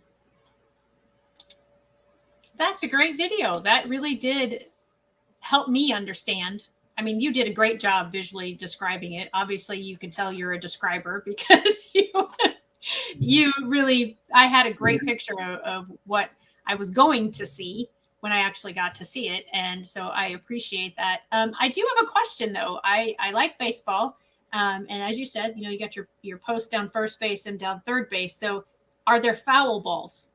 That's a great video. That really did help me understand. I mean, you did a great job visually describing it. Obviously, you can tell you're a describer because you really, I had a great picture of what I was going to see when I actually got to see it. And so I appreciate that. I do have a question though. I like baseball. And as you said, you got your post down first base and down third base. So are there foul balls?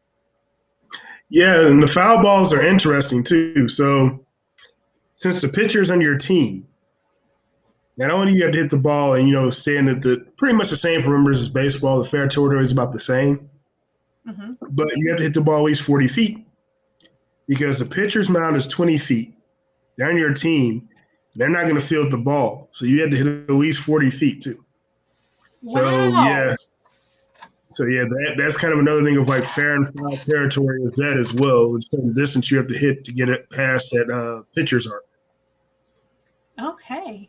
Yeah, and the foul balls are interesting too. So since the pitcher's on your team, not only you have to hit the ball and stand at the pretty much the same perimeters as baseball, the fair territory is about the same, but you have to hit the ball at least 40 feet because the pitcher's mound is 20 feet. They're on your team. They're not going to field the ball, so you have to hit it at least 40 feet too. Wow. So that's kind of another thing of like fair and foul territory is that as well. It's the distance you have to hit to get it past that pitcher's arc. Okay.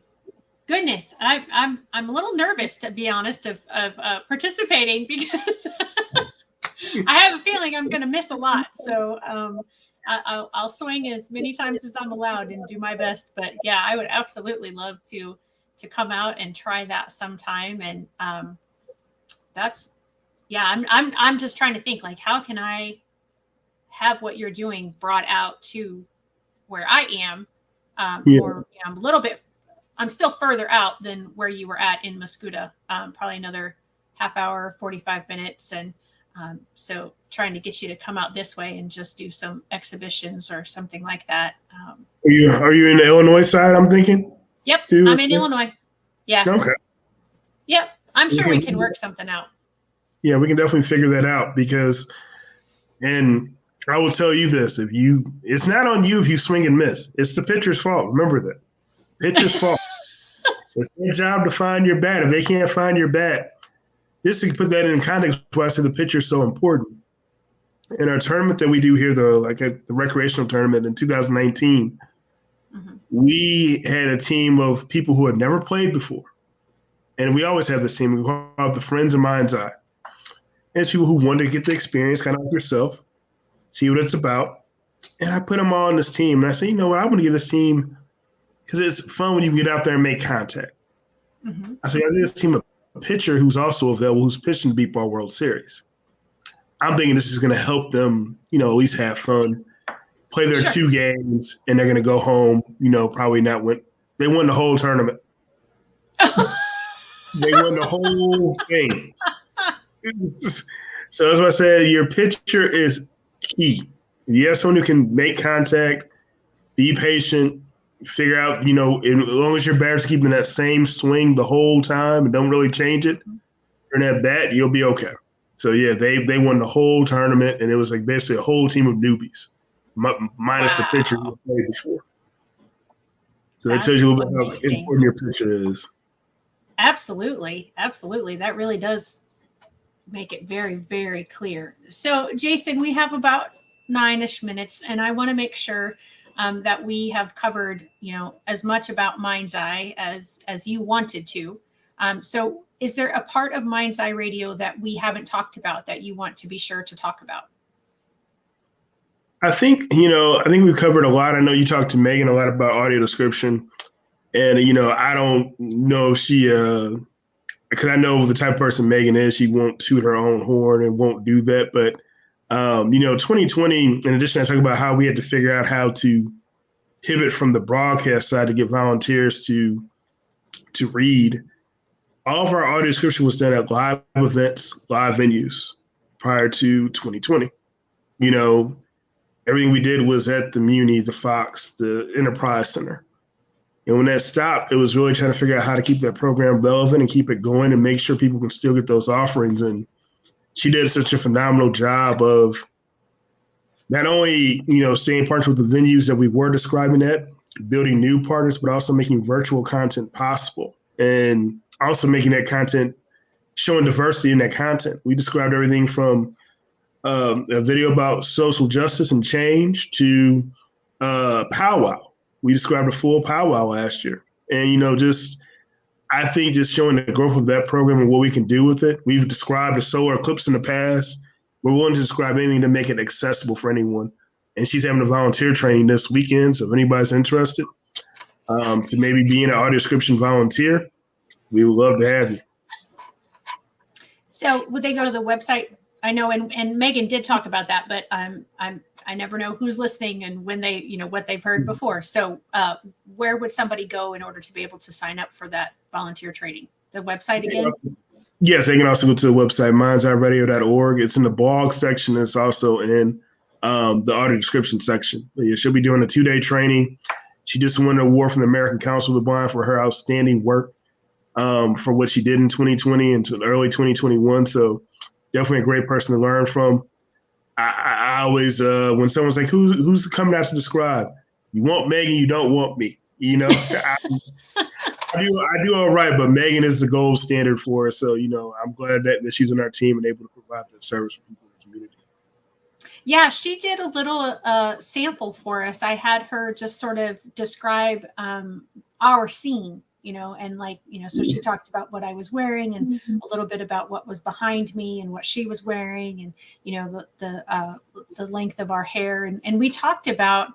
Goodness, I'm a little nervous, to be honest, of participating because I have a feeling I'm going to miss a lot. So I'll swing as many times as I'm allowed and do my best. But yeah, I would absolutely love to come out and try that sometime. And I'm just trying to think, like, how can I have what you're doing brought out to where I am? Or I'm a little bit, I'm still further out than where you were at in Mascoutah, probably another half hour, 45 minutes. And so trying to get you to come out this way and just do some exhibitions or something like that. Are you in the Illinois side, I'm thinking? Yep, too? I'm in Illinois. Yeah. Okay. Yep, I'm sure we can work something out. Yeah, we can definitely figure that out and I will tell you this, it's not on you if you swing and miss. It's the pitcher's fault. Remember that. Pitcher's fault. It's their job to find your bat. If they can't find your bat, just to put that in context, why I say the pitcher is so important. In our tournament that we do here, though, like at the recreational tournament in 2019, we had a team of people who had never played before. And we always have this team. We call it the Friends of MindsEye. And it's people who want to get the experience, kind of like yourself, see what it's about. And I put them all on this team. And I said, you know what? I want to give this team, because it's fun when you get out there and make contact. I said, I give this team a pitcher who's also available, who's pitching the Beep Ball World Series. I'm thinking this is going to help them, at least have fun, play their 2 games, and they're going to go home, probably not win. They won the whole tournament. They won the whole thing. So as I said, your pitcher is key. You have someone who can make contact, be patient, figure out, as long as your batter's keeping that same swing the whole time and don't really change it during that bat, you'll be okay. So yeah, they won the whole tournament, and it was like basically a whole team of newbies, minus the pitcher who played before. So that tells you a little bit how important your pitcher is. Absolutely. That really does make it very, very clear. So Jason, we have about 9-ish minutes, and I want to make sure that we have covered, as much about MindsEye as you wanted to. So is there a part of MindsEye Radio that we haven't talked about that you want to be sure to talk about? I think we've covered a lot. I know you talked to Megan a lot about audio description, and, I don't know if she, because I know the type of person Megan is, she won't toot her own horn and won't do that. But, 2020, in addition, I talk about how we had to figure out how to pivot from the broadcast side to get volunteers to read. All of our audio description was done at live events, live venues prior to 2020. Everything we did was at the Muni, the Fox, the Enterprise Center. And when that stopped, it was really trying to figure out how to keep that program relevant and keep it going and make sure people can still get those offerings. And she did such a phenomenal job of not only, staying partners with the venues that we were describing at, building new partners, but also making virtual content possible and also making that content, showing diversity in that content. We described everything from a video about social justice and change to powwow. We described a full powwow last year. And, I think just showing the growth of that program and what we can do with it. We've described a solar eclipse in the past. We're willing to describe anything to make it accessible for anyone. And she's having a volunteer training this weekend. So if anybody's interested to maybe be an audio description volunteer, we would love to have you. So would they go to the website? I know, and Megan did talk about that, but I never know who's listening and when they, what they've heard before. So where would somebody go in order to be able to sign up for that volunteer training? The website again? Yes, they can also go to the website, mindseyeradio.org. It's in the blog section. It's also in the audio description section. But yeah, she'll be doing a 2-day training. She just won an award from the American Council of the Blind for her outstanding work for what she did in 2020 and early 2021. So definitely a great person to learn from. I always, when someone's like, who's coming out to describe? You want Megan, you don't want me. I do all right, but Megan is the gold standard for us. So, I'm glad that she's on our team and able to provide that service for people in the community. Yeah, she did a little sample for us. I had her just sort of describe our scene, and so she talked about what I was wearing and a little bit about what was behind me and what she was wearing and, the length of our hair. And we talked about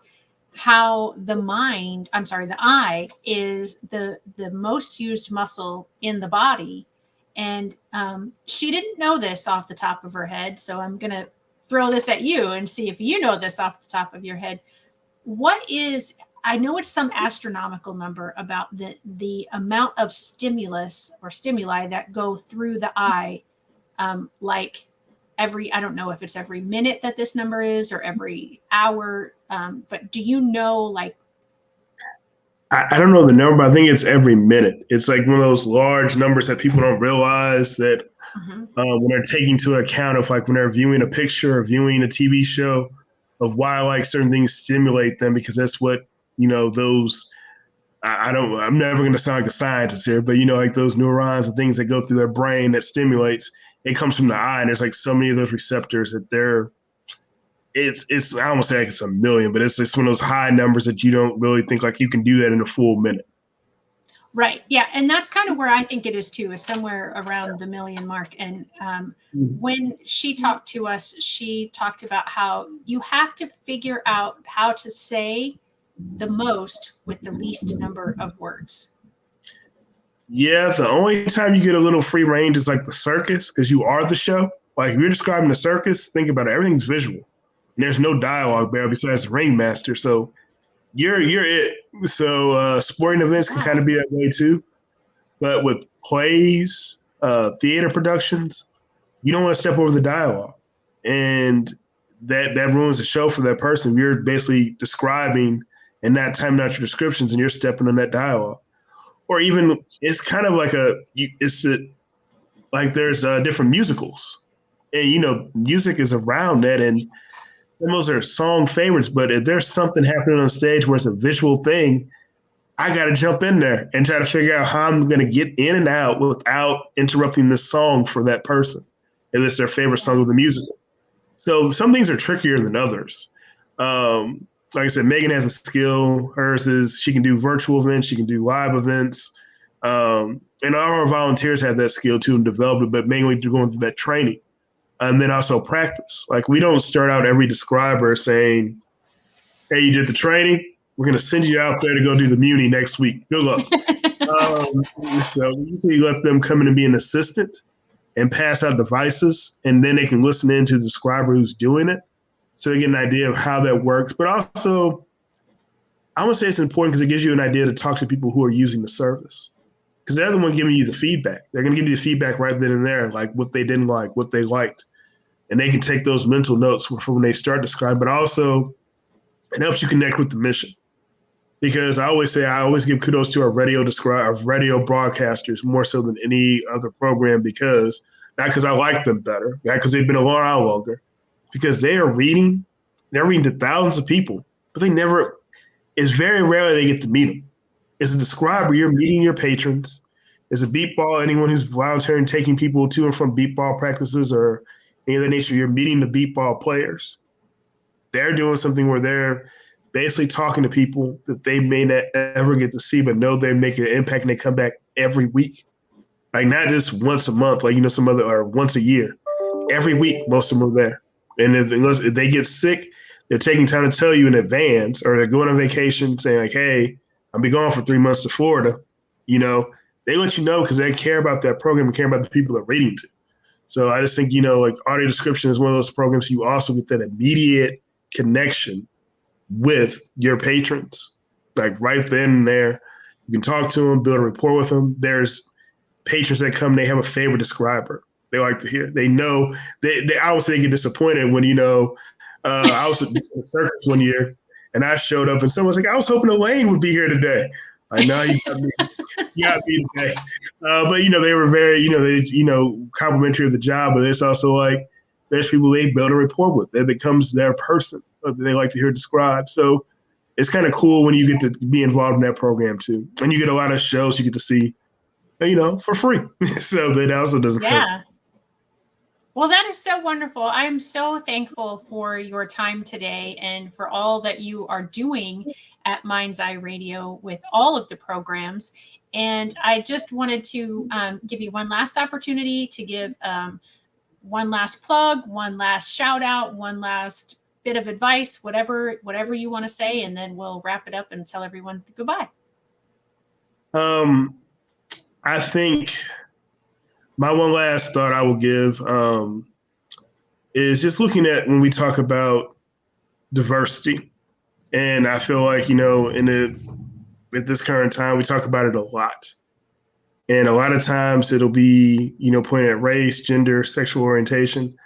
how the eye is the most used muscle in the body. And she didn't know this off the top of her head. So I'm going to throw this at you and see if you know this off the top of your head. I know it's some astronomical number about the amount of stimuli that go through the eye, I don't know if it's every minute that this number is or every hour. But do you know, I don't know the number, but I think it's every minute. It's like one of those large numbers that people don't realize that when they're taking into account of when they're viewing a picture or viewing a TV show of why certain things stimulate them, because that's what, those, I'm never going to sound like a scientist here, but those neurons and things that go through their brain that stimulates, it comes from the eye. And there's so many of those receptors that it's I almost say it's a million, but it's just one of those high numbers that you don't really think you can do that in a full minute. Right. Yeah. And that's kind of where I think it is too, is somewhere around the million mark. And when she talked to us, she talked about how you have to figure out how to say the most with the least number of words. Yeah. The only time you get a little free range is the circus, because you are the show. If you're describing the circus, think about it. Everything's visual. And there's no dialogue there besides the ringmaster. So you're it. So sporting events can kind of be that way too. But with plays, theater productions, you don't want to step over the dialogue. And that ruins the show for that person. You're basically describing and not timing out your descriptions, and you're stepping on that dialogue. Or even it's kind of like like there's different musicals, and music is around that, and those are song favorites. But if there's something happening on stage where it's a visual thing, I got to jump in there and try to figure out how I'm going to get in and out without interrupting the song for that person, if it's their favorite song of the musical. So some things are trickier than others. Like I said, Megan has a skill. Hers is she can do virtual events, she can do live events. And all our volunteers have that skill too and develop it, but mainly through going through that training. And then also practice. Like we don't start out every describer saying, hey, you did the training. We're going to send you out there to go do the Muni next week. Good luck. So we usually let them come in and be an assistant and pass out devices, and then they can listen in to the describer who's doing it, so they get an idea of how that works. But also, I would say it's important because it gives you an idea to talk to people who are using the service, because they're the one giving you the feedback. They're going to give you the feedback right then and there, like what they didn't like, what they liked, and they can take those mental notes from when they start describing. But also, it helps you connect with the mission. Because I always give kudos to our radio broadcasters more so than any other program, because not because I like them better, not because they've been around longer, because they're reading to thousands of people, but it's very rare they get to meet them. As a describer, you're meeting your patrons. As a beat ball, anyone who's volunteering, taking people to and from beat ball practices or any of that nature, you're meeting the beat ball players. They're doing something where they're basically talking to people that they may not ever get to see, but know they're making an impact, and they come back every week. Like not just once a month, like, some other, or once a year. Every week, most of them are there. And if they get sick, they're taking time to tell you in advance, or they're going on vacation saying like, hey, I'll be gone for 3 months to Florida. They let you know because they care about that program and care about the people they're reading to. So I just think, like audio description is one of those programs you also get that immediate connection with your patrons, like right then and there. You can talk to them, build a rapport with them. There's patrons that come, they have a favorite describer they like to hear. They know they obviously get disappointed when I was at the circus one year and I showed up and someone's like, I was hoping Elaine would be here today. I know you got me today. But they were very complimentary of the job, but it's also like there's people they build a rapport with. It becomes their person that they like to hear described. So it's kind of cool when you get to be involved in that program too. And you get a lot of shows you get to see, for free. So that also doesn't hurt. Well, that is so wonderful. I am so thankful for your time today and for all that you are doing at MindsEye Radio with all of the programs. And I just wanted to give you one last opportunity to give one last plug, one last shout out, one last bit of advice, whatever you want to say, and then we'll wrap it up and tell everyone goodbye. I think my one last thought I will give is just looking at when we talk about diversity. And I feel like, at this current time, we talk about it a lot. And a lot of times it'll be, pointing at race, gender, sexual orientation.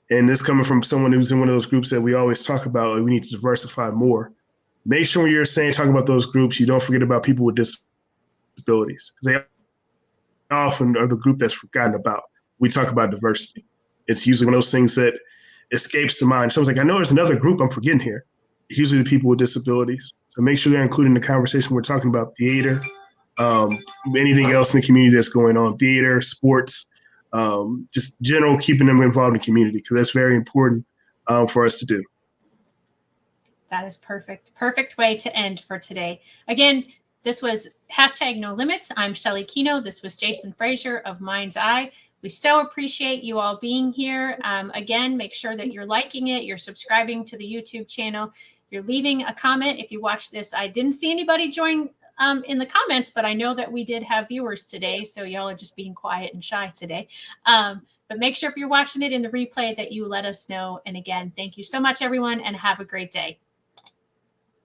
And this coming from someone who's in one of those groups that we always talk about, like, we need to diversify more. Make sure when you're talking about those groups, you don't forget about people with disabilities, because they often are the group that's forgotten about. We talk about diversity. It's usually one of those things that escapes the mind. Someone's like, I know there's another group I'm forgetting here. It's usually the people with disabilities. So make sure they're included in the conversation. We're talking about theater, anything else in the community that's going on, theater, sports, just general keeping them involved in the community, because that's very important for us to do. That is perfect. Perfect way to end for today. Again, this was #NoLimits. I'm Shelly Kino. This was Jason Frazier of MindsEye. We so appreciate you all being here. Again, make sure that you're liking it, you're subscribing to the YouTube channel, you're leaving a comment. If you watch this, I didn't see anybody join in the comments, but I know that we did have viewers today, so y'all are just being quiet and shy today. But make sure if you're watching it in the replay that you let us know. And again, thank you so much, everyone, and have a great day.